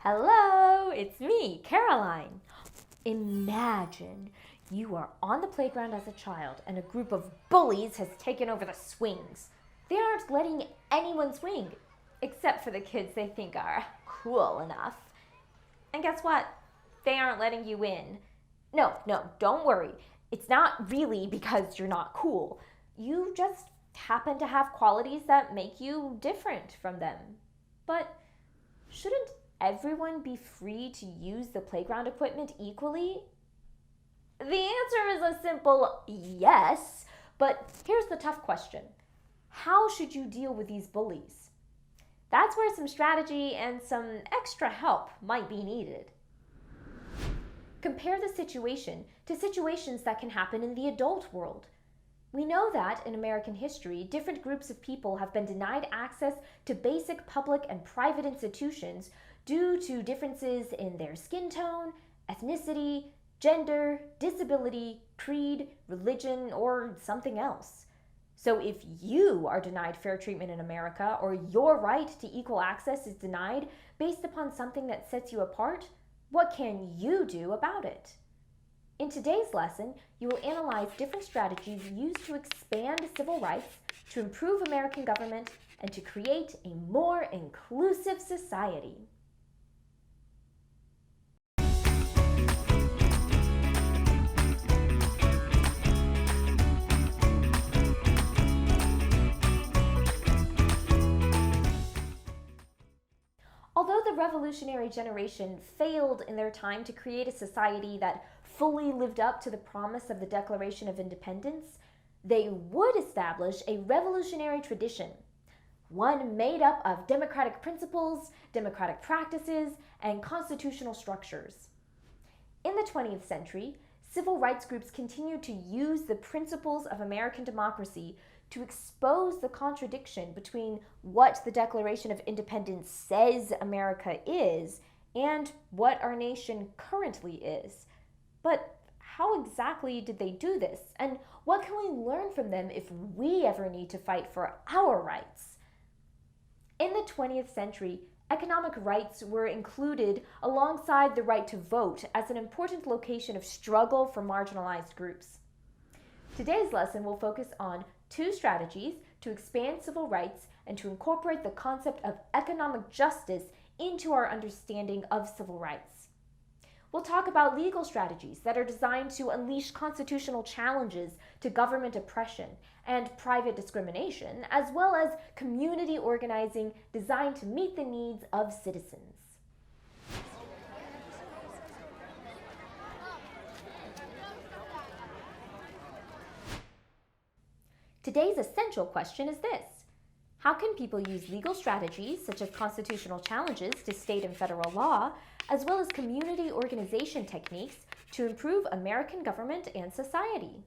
Hello, it's me, Caroline. Imagine you are on the playground as a child and a group of bullies has taken over the swings. They aren't letting anyone swing, except for the kids they think are cool enough. And guess what? They aren't letting you in. No, don't worry. It's not really because you're not cool. You just happen to have qualities that make you different from them. But shouldn't everyone be free to use the playground equipment equally? The answer is a simple yes, but here's the tough question. How should you deal with these bullies? That's where some strategy and some extra help might be needed. Compare the situation to situations that can happen in the adult world. We know that in American history, different groups of people have been denied access to basic public and private institutions due to differences in their skin tone, ethnicity, gender, disability, creed, religion, or something else. So if you are denied fair treatment in America, or your right to equal access is denied based upon something that sets you apart, what can you do about it? In today's lesson, you will analyze different strategies used to expand civil rights, to improve American government, and to create a more inclusive society. Although the revolutionary generation failed in their time to create a society that fully lived up to the promise of the Declaration of Independence, they would establish a revolutionary tradition, one made up of democratic principles, democratic practices, and constitutional structures. In the 20th century, civil rights groups continued to use the principles of American democracy to expose the contradiction between what the Declaration of Independence says America is and what our nation currently is. But how exactly did they do this? And what can we learn from them if we ever need to fight for our rights? In the 20th century, economic rights were included alongside the right to vote as an important location of struggle for marginalized groups. Today's lesson will focus on two strategies to expand civil rights and to incorporate the concept of economic justice into our understanding of civil rights. We'll talk about legal strategies that are designed to unleash constitutional challenges to government oppression and private discrimination, as well as community organizing designed to meet the needs of citizens. Today's essential question is this: how can people use legal strategies such as constitutional challenges to state and federal law, as well as community organization techniques to improve American government and society?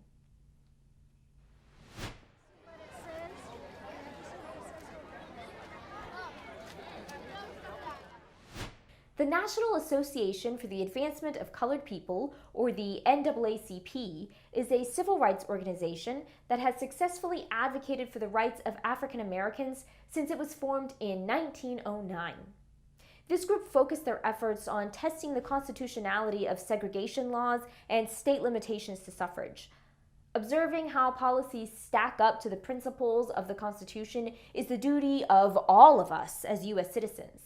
The National Association for the Advancement of Colored People, or the NAACP, is a civil rights organization that has successfully advocated for the rights of African Americans since it was formed in 1909. This group focused their efforts on testing the constitutionality of segregation laws and state limitations to suffrage. Observing how policies stack up to the principles of the Constitution is the duty of all of us as U.S. citizens.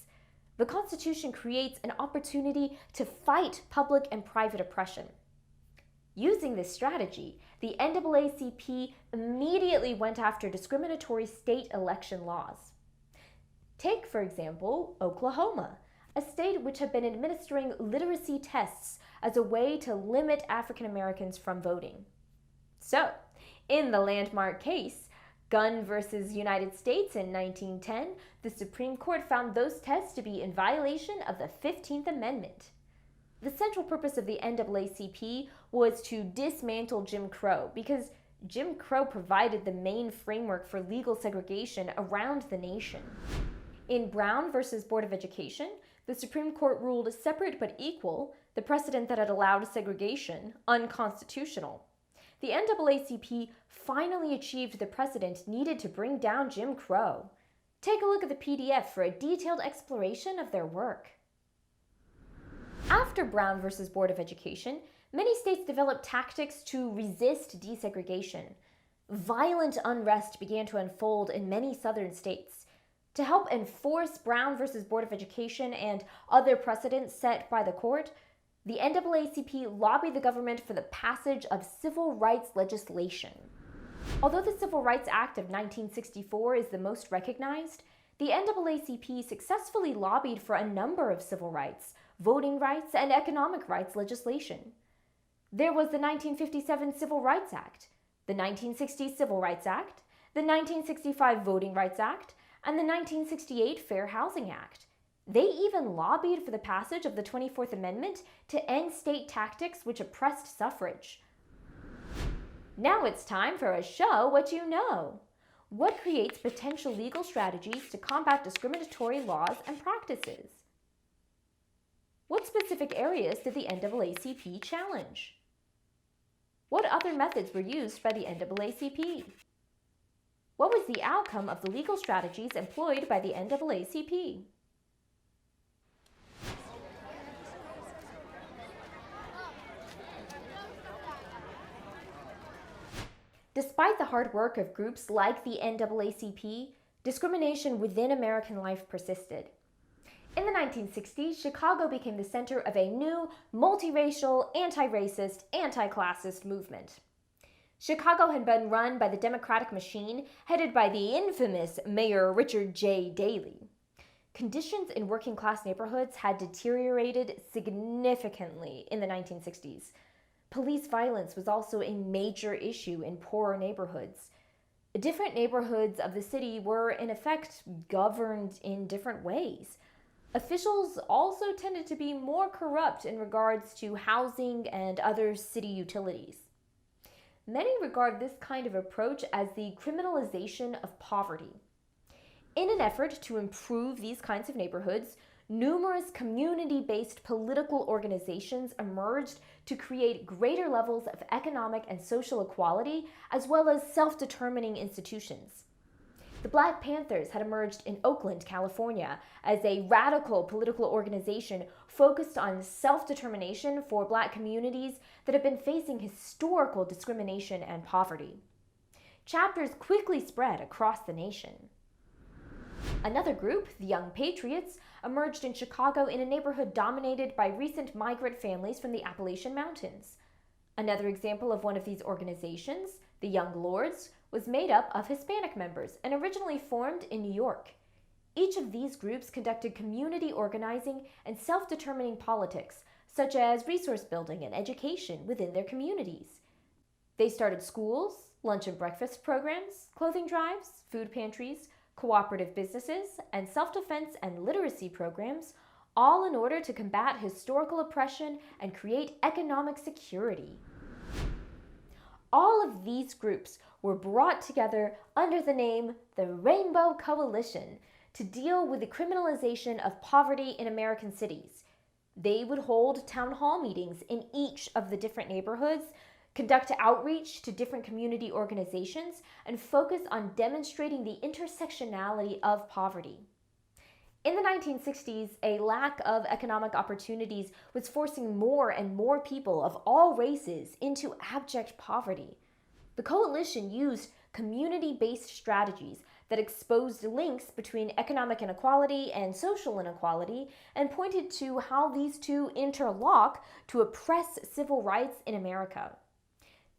The Constitution creates an opportunity to fight public and private oppression. Using this strategy, the NAACP immediately went after discriminatory state election laws. Take, for example, Oklahoma, a state which had been administering literacy tests as a way to limit African Americans from voting. So, in the landmark case, Gunn versus United States in 1910, the Supreme Court found those tests to be in violation of the 15th Amendment. The central purpose of the NAACP was to dismantle Jim Crow because Jim Crow provided the main framework for legal segregation around the nation. In Brown versus Board of Education, the Supreme Court ruled separate but equal, the precedent that had allowed segregation, unconstitutional. The NAACP finally achieved the precedent needed to bring down Jim Crow. Take a look at the PDF for a detailed exploration of their work. After Brown versus Board of Education, many states developed tactics to resist desegregation. Violent unrest began to unfold in many southern states. To help enforce Brown versus Board of Education and other precedents set by the court, the NAACP lobbied the government for the passage of civil rights legislation. Although the Civil Rights Act of 1964 is the most recognized, the NAACP successfully lobbied for a number of civil rights, voting rights, and economic rights legislation. There was the 1957 Civil Rights Act, the 1960 Civil Rights Act, the 1965 Voting Rights Act, and the 1968 Fair Housing Act. They even lobbied for the passage of the 24th Amendment to end state tactics which oppressed suffrage. Now it's time for a Show What You Know. What creates potential legal strategies to combat discriminatory laws and practices? What specific areas did the NAACP challenge? What other methods were used by the NAACP? What was the outcome of the legal strategies employed by the NAACP? Despite the hard work of groups like the NAACP, discrimination within American life persisted. In the 1960s, Chicago became the center of a new, multiracial, anti-racist, anti-classist movement. Chicago had been run by the Democratic machine, headed by the infamous Mayor Richard J. Daley. Conditions in working-class neighborhoods had deteriorated significantly in the 1960s. Police violence was also a major issue in poorer neighborhoods. Different neighborhoods of the city were, in effect, governed in different ways. Officials also tended to be more corrupt in regards to housing and other city utilities. Many regard this kind of approach as the criminalization of poverty. In an effort to improve these kinds of neighborhoods, numerous community-based political organizations emerged to create greater levels of economic and social equality, as well as self-determining institutions. The Black Panthers had emerged in Oakland, California, as a radical political organization focused on self-determination for Black communities that have been facing historical discrimination and poverty. Chapters quickly spread across the nation. Another group, the Young Patriots, emerged in Chicago in a neighborhood dominated by recent migrant families from the Appalachian Mountains. Another example of one of these organizations, the Young Lords, was made up of Hispanic members and originally formed in New York. Each of these groups conducted community organizing and self-determining politics, such as resource building and education within their communities. They started schools, lunch and breakfast programs, clothing drives, food pantries, cooperative businesses, and self-defense and literacy programs, all in order to combat historical oppression and create economic security. All of these groups were brought together under the name the Rainbow Coalition to deal with the criminalization of poverty in American cities. They would hold town hall meetings in each of the different neighborhoods, conduct outreach to different community organizations, and focus on demonstrating the intersectionality of poverty. In the 1960s, a lack of economic opportunities was forcing more and more people of all races into abject poverty. The coalition used community-based strategies that exposed links between economic inequality and social inequality and pointed to how these two interlock to oppress civil rights in America.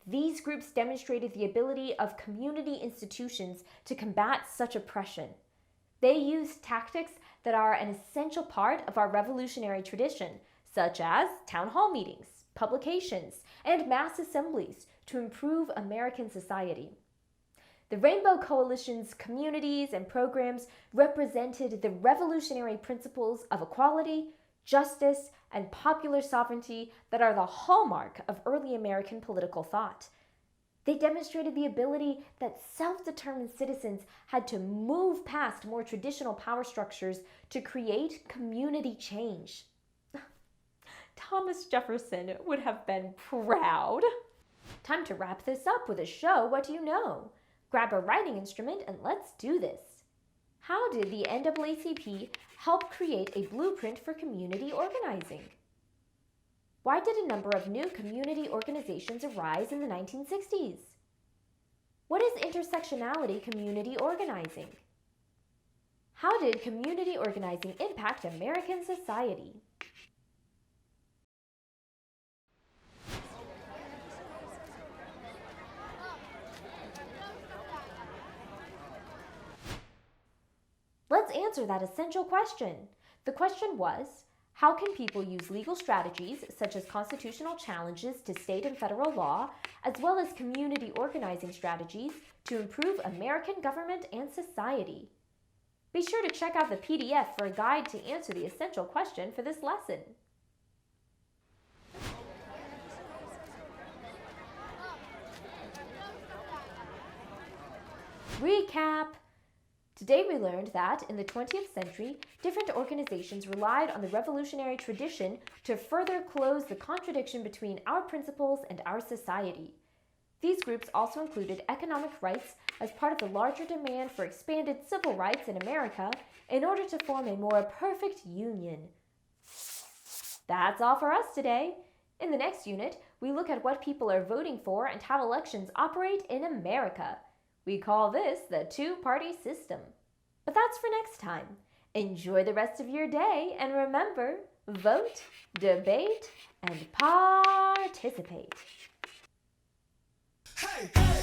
These groups demonstrated the ability of community institutions to combat such oppression. They used tactics that are an essential part of our revolutionary tradition, such as town hall meetings, publications, and mass assemblies to improve American society. The Rainbow Coalition's communities and programs represented the revolutionary principles of equality, justice, and popular sovereignty that are the hallmark of early American political thought. They demonstrated the ability that self-determined citizens had to move past more traditional power structures to create community change. Thomas Jefferson would have been proud. Time to wrap this up with a Show What You Know. Grab a writing instrument and let's do this. How did the NAACP help create a blueprint for community organizing? Why did a number of new community organizations arise in the 1960s? What is intersectionality community organizing? How did community organizing impact American society? Let's answer that essential question. The question was, how can people use legal strategies such as constitutional challenges to state and federal law, as well as community organizing strategies to improve American government and society? Be sure to check out the PDF for a guide to answer the essential question for this lesson. Recap! Today we learned that, in the 20th century, different organizations relied on the revolutionary tradition to further close the contradiction between our principles and our society. These groups also included economic rights as part of the larger demand for expanded civil rights in America in order to form a more perfect union. That's all for us today. In the next unit, we look at what people are voting for and how elections operate in America. We call this the two-party system. But that's for next time. Enjoy the rest of your day, and remember, vote, debate, and participate. Hey!